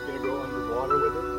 Gonna go underwater with it?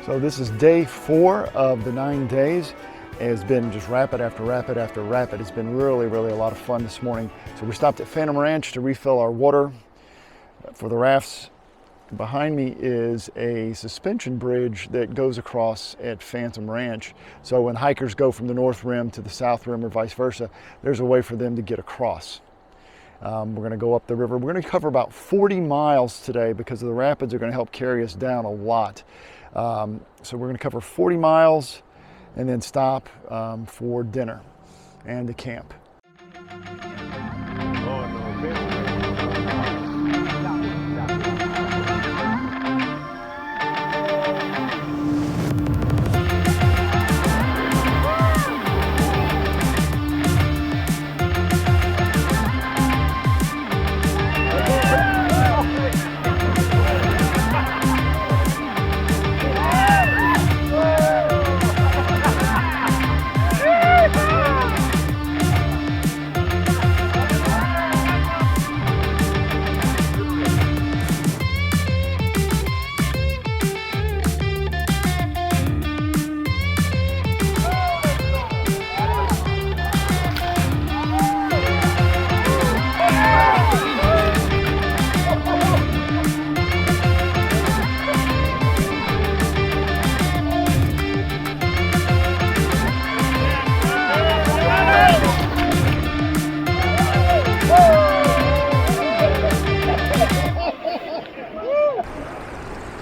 So this is day 4 of the 9 days. It's been just rapid after rapid after rapid. It's been really a lot of fun this morning. So we stopped at Phantom Ranch to refill our water for the rafts. Behind me is a suspension bridge that goes across at Phantom Ranch. So when hikers go from the North Rim to the South Rim or vice versa, there's a way for them to get across. We're going to go up the river. We're going to cover about 40 miles today because the rapids are going to help carry us down a lot. So we're going to cover 40 miles and then stop for dinner and to camp.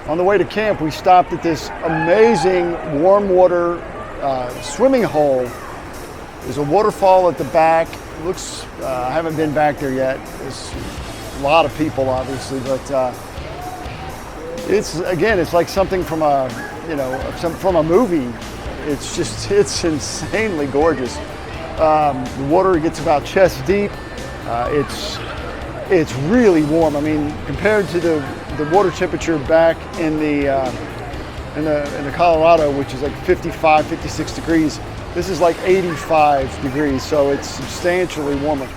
On the way to camp, we stopped at this amazing warm water swimming hole. There's a waterfall at the back. Looks, I haven't been back there yet. There's a lot of people, obviously, but it's like something from a, from a movie. It's insanely gorgeous. The water gets about chest deep. It's really warm. I mean, compared to the water temperature back in the Colorado, which is like 55, 56 degrees, this is like 85 degrees, so it's substantially warmer.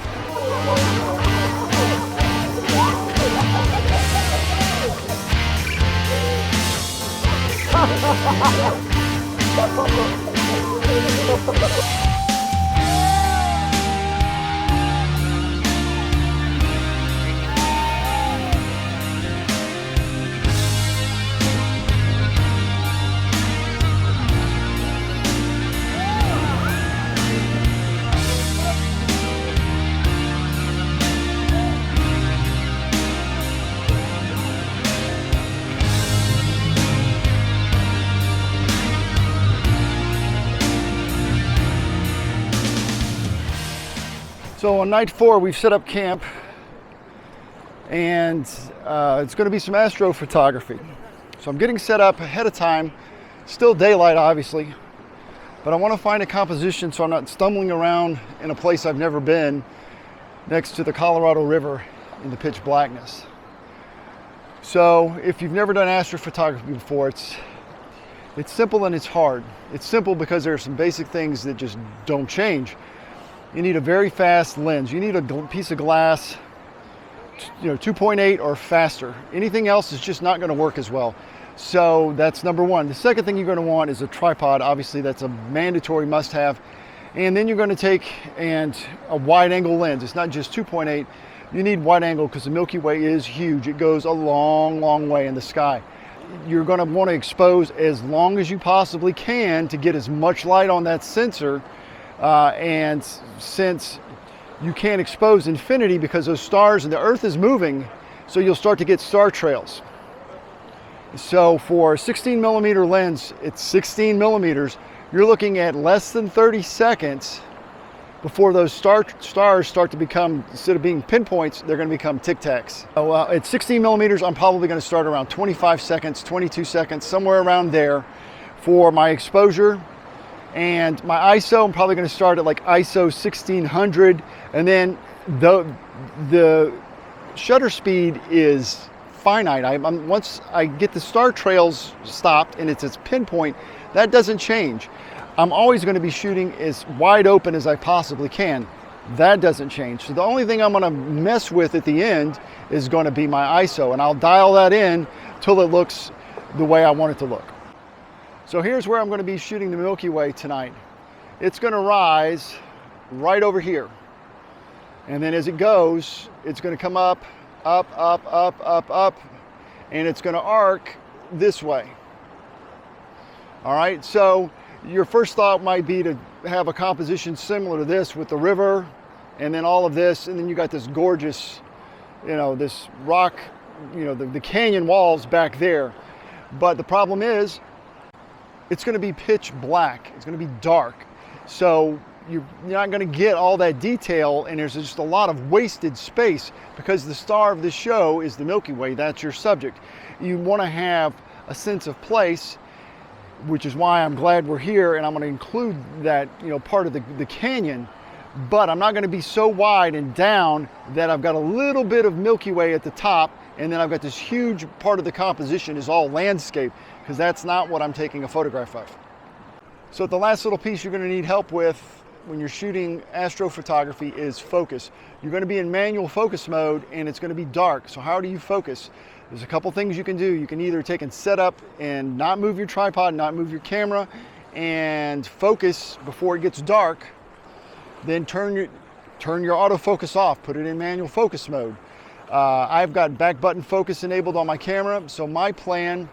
So on night 4, we've set up camp, and it's going to be some astrophotography. So I'm getting set up ahead of time, still daylight obviously, but I want to find a composition so I'm not stumbling around in a place I've never been next to the Colorado River in the pitch blackness. So if you've never done astrophotography before, it's simple and it's hard. It's simple because there are some basic things that just don't change. You need a very fast lens. You need a piece of glass, 2.8 or faster. Anything else is just not going to work as well. So that's number one. The second thing you're going to want is a tripod. Obviously, that's a mandatory must-have. And then you're going to take a wide-angle lens. It's not just 2.8. You need wide angle because the Milky Way is huge. It goes a long, long way in the sky. You're going to want to expose as long as you possibly can to get as much light on that sensor. And since you can't expose infinity because those stars and the Earth is moving, so you'll start to get star trails. So for a 16 millimeter lens, it's 16 millimeters. You're looking at less than 30 seconds before those stars start to become, instead of being pinpoints, they're going to become tic-tacs. So, at 16 millimeters, I'm probably going to start around 25 seconds, 22 seconds, somewhere around there for my exposure. And my ISO, I'm probably going to start at like ISO 1600, and then the shutter speed is finite. Once I get the star trails stopped and it's its pinpoint, that doesn't change. I'm always going to be shooting as wide open as I possibly can. That doesn't change. So the only thing I'm going to mess with at the end is going to be my ISO, and I'll dial that in till it looks the way I want it to look. So here's where I'm going to be shooting the Milky Way tonight. It's going to rise right over here. And then as it goes, it's going to come up, up, up, up, up, up, and it's going to arc this way. All right, so your first thought might be to have a composition similar to this with the river and then all of this, and then you got this gorgeous, this rock, the canyon walls back there. But the problem is, it's going to be pitch black. It's going to be dark. So you're not going to get all that detail, and there's just a lot of wasted space because the star of the show is the Milky Way. That's your subject. You want to have a sense of place, which is why I'm glad we're here, and I'm going to include that part of the canyon. But I'm not going to be so wide and down that I've got a little bit of Milky Way at the top, and then I've got this huge part of the composition is all landscape, because that's not what I'm taking a photograph of. So the last little piece you're going to need help with when you're shooting astrophotography is focus. You're going to be in manual focus mode, and it's going to be dark. So how do you focus? There's a couple things you can do. You can either take and set up and not move your tripod, not move your camera, and focus before it gets dark. Then turn your autofocus off, put it in manual focus mode. I've got back button focus enabled on my camera, so my plan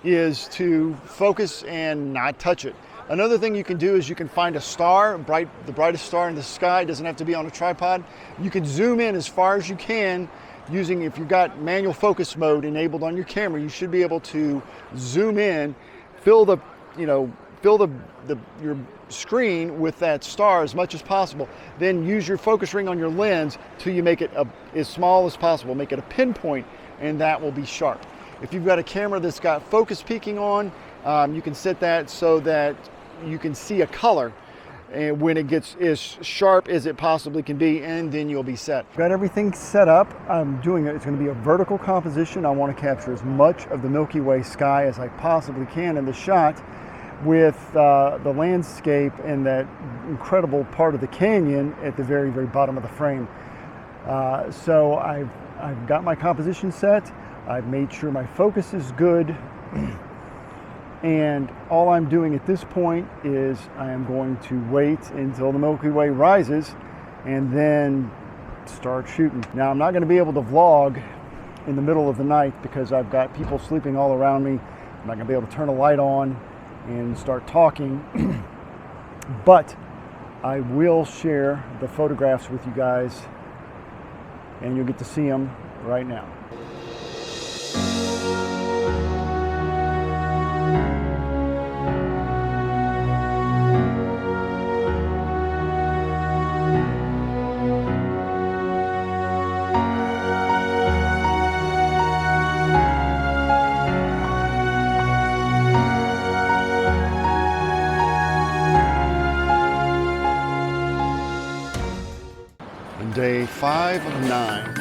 is to focus and not touch it. Another thing you can do is you can find a star, the brightest star in the sky. It doesn't have to be on a tripod. You can zoom in as far as you can using, if you've got manual focus mode enabled on your camera, you should be able to zoom in, fill your screen with that star as much as possible. Then use your focus ring on your lens till you make it as small as possible. Make it a pinpoint, and that will be sharp. If you've got a camera that's got focus peaking on, you can set that so that you can see a color and when it gets as sharp as it possibly can be, and then you'll be set. Got everything set up. I'm doing it. It's going to be a vertical composition. I want to capture as much of the Milky Way sky as I possibly can in the shot, with the landscape and that incredible part of the canyon at the very, very bottom of the frame. So I've got my composition set. I've made sure my focus is good. And all I'm doing at this point is I am going to wait until the Milky Way rises and then start shooting. Now, I'm not going to be able to vlog in the middle of the night because I've got people sleeping all around me. I'm not going to be able to turn a light on and start talking. But I will share the photographs with you guys, and you'll get to see them right now. on day 5 of 9.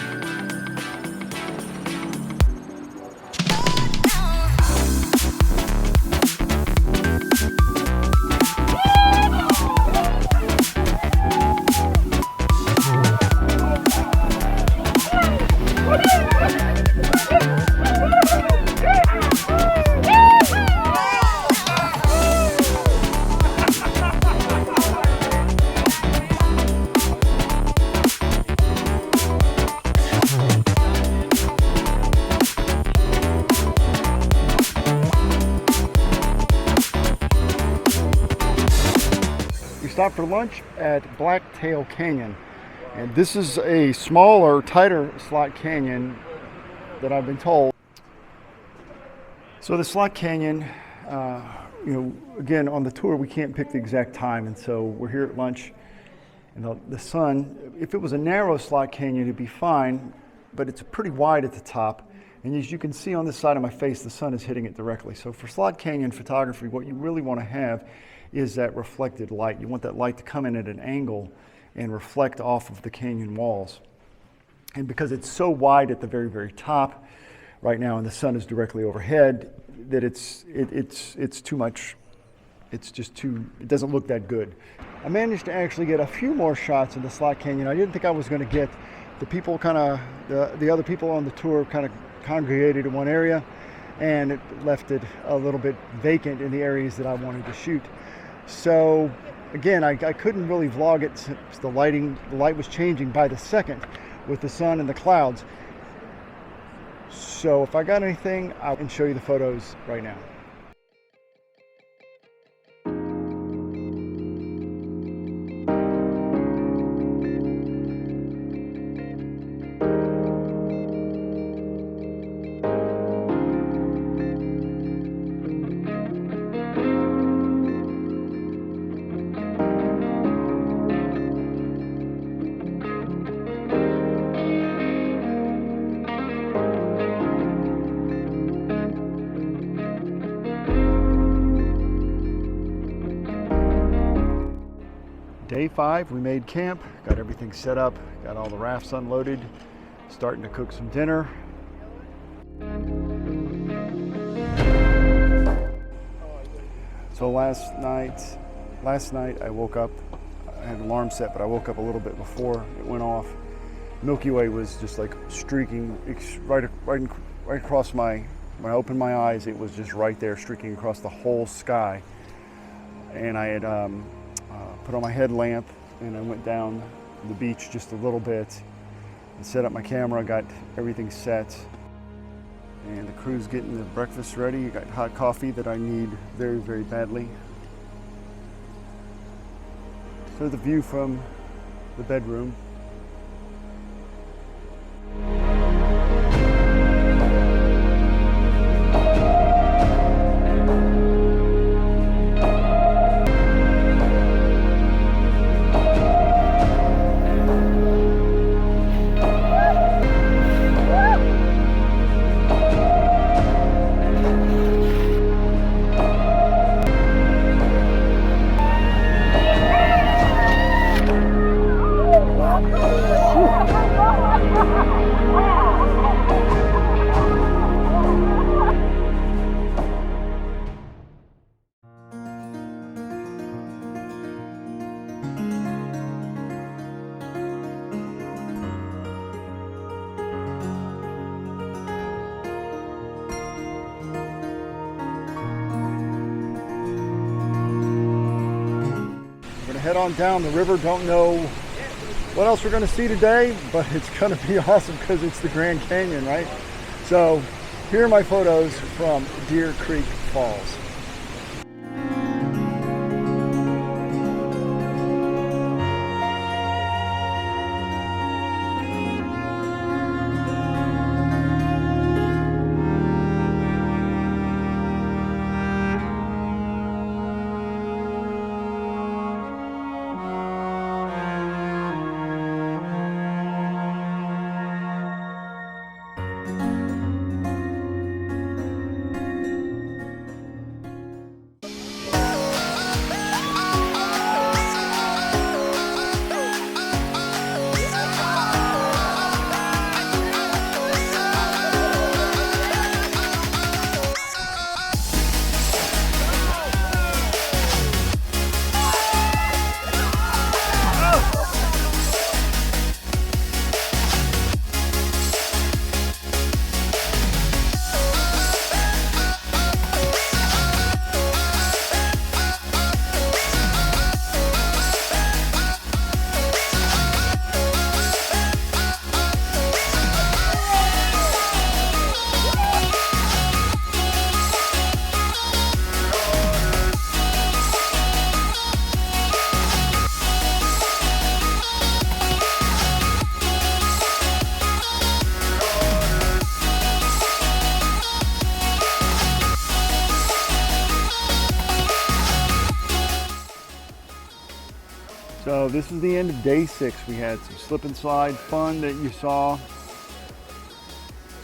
Stopped for lunch at Blacktail Canyon, and this is a smaller, tighter slot canyon that I've been told. So the slot canyon, again on the tour we can't pick the exact time, and so we're here at lunch, and the sun, if it was a narrow slot canyon it'd be fine, but it's pretty wide at the top, and as you can see on this side of my face the sun is hitting it directly. So for slot canyon photography, what you really want to have is that reflected light. You want that light to come in at an angle and reflect off of the canyon walls. And because it's so wide at the very, very top right now and the sun is directly overhead, that it's too much. It's just too, it doesn't look that good. I managed to actually get a few more shots in the slot canyon. I didn't think I was going to get the people the other people on the tour kind of congregated in one area, and it left it a little bit vacant in the areas that I wanted to shoot. So again, I couldn't really vlog it since the light was changing by the second with the sun and the clouds. So if I got anything, I can show you the photos right now. Day 5, we made camp, got everything set up, got all the rafts unloaded, starting to cook some dinner. So last night I woke up, I had an alarm set, but I woke up a little bit before it went off. Milky Way was just like streaking right across when I opened my eyes, it was just right there streaking across the whole sky. And I had put on my headlamp and I went down the beach just a little bit and set up my camera, got everything set. And the crew's getting the breakfast ready. Got hot coffee that I need very, very badly. So the view from the bedroom. Head on down the river. Don't know what else we're going to see today, but it's going to be awesome because it's the Grand Canyon, right? So here are my photos from Deer Creek Falls. So this is the end of day 6. We had some slip and slide fun that you saw.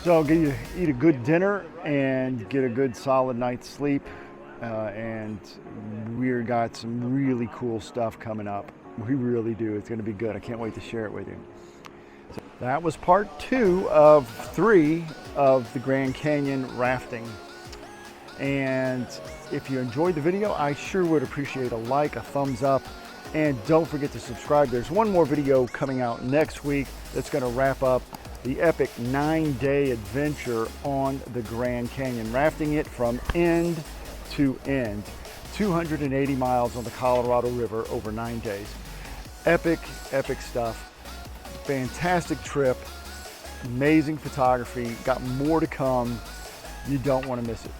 So get you eat a good dinner and get a good solid night's sleep. And we've got some really cool stuff coming up. We really do. It's going to be good. I can't wait to share it with you. So that was part 2 of 3 of the Grand Canyon rafting. And if you enjoyed the video, I sure would appreciate a like, a thumbs up, and don't forget to subscribe. There's one more video coming out next week that's going to wrap up the epic 9-day adventure on the Grand Canyon, rafting it from end to end, 280 miles on the Colorado River over 9 days. Epic, epic stuff. Fantastic trip, amazing photography, got more to come. You don't want to miss it.